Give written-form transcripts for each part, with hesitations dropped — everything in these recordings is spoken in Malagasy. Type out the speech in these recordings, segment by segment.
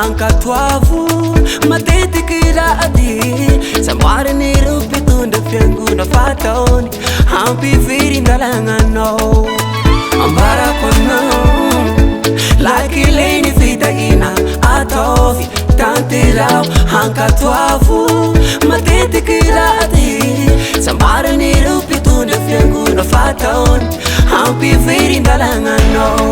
hankatoavo matetiky rady samboarany reo mpitondra fiangona fataony hampivirindalagnanao ambarako anao lakileny fitahina ataovy tanterao hankatoavo matetiky rady samboarany reo mpitondra fiangona fataony hampivirindalagnanao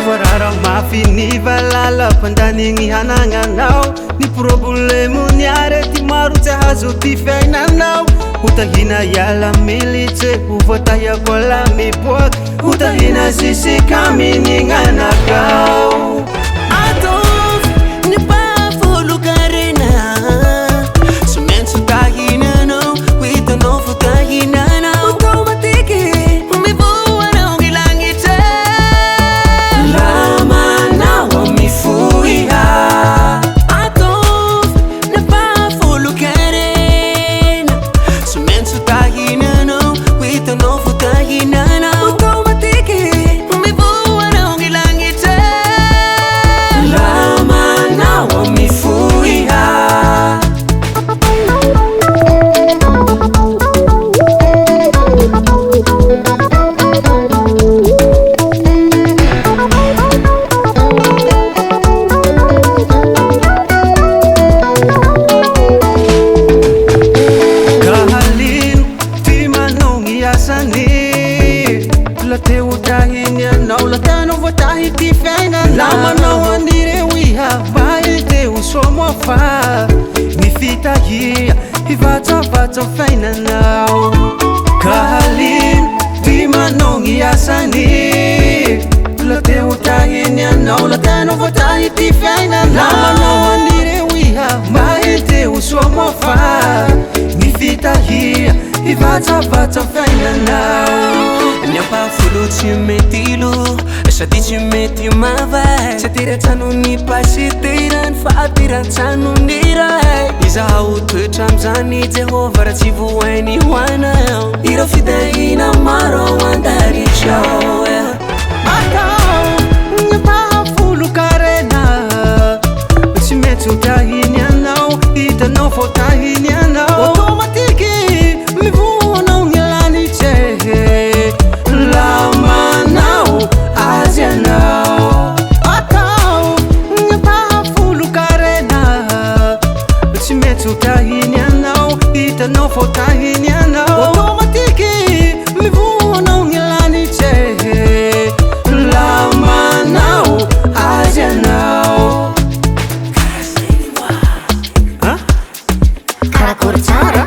Varara mafy ny valala pandanigny hanagnanao ny problemo ny arety maro tsy azo ty fiainanao hotahina iala militse hovoatahako ala miboaky hotahina zisika mininganakao ataovy ny mpafolokarena tsy maintsy tahinanao hitanao fotahinanao automatike mivoanao ny lagnitse lamanao mifoiha ataovy ny mpafolokarena tsy maintsy tahinanao hitanao fotahinanao automatike mivoanao ny lagnitse lamanao mifoiha kahalino ty manogny asany lateo tahiny anao latanao voatahy ty fiainanao lamanao anireo iha mahiteo somofa ny fitahia hivatsavatsa fiainanao kahalino ty manogny asany lateo tahiny anao latanao voatahy ty fiainanao lamanao anireo iha mahiteo somofa ny fitahia hivatsavatsa fiainanao ny ampafolo tsy mety ilo sady tsy mety mavay tsy ateratsano-ny pasiterany fa ateratsano-ny ray izaho toetra amizany jehova raha tsy voainy hoanao ireo fitahina maro andaritrao atao ny mpahafolokarena tsy maintsy hotahiny anao hitanao fotahiny anao automatike mivoanao ny lanitse lamanao azy anao atao ny mpahafolokarena tsy maintsy hotahiny anao hitanao fotahiny anao automatike mivoanao ny lanitse lamanao azy anao Karakory tsara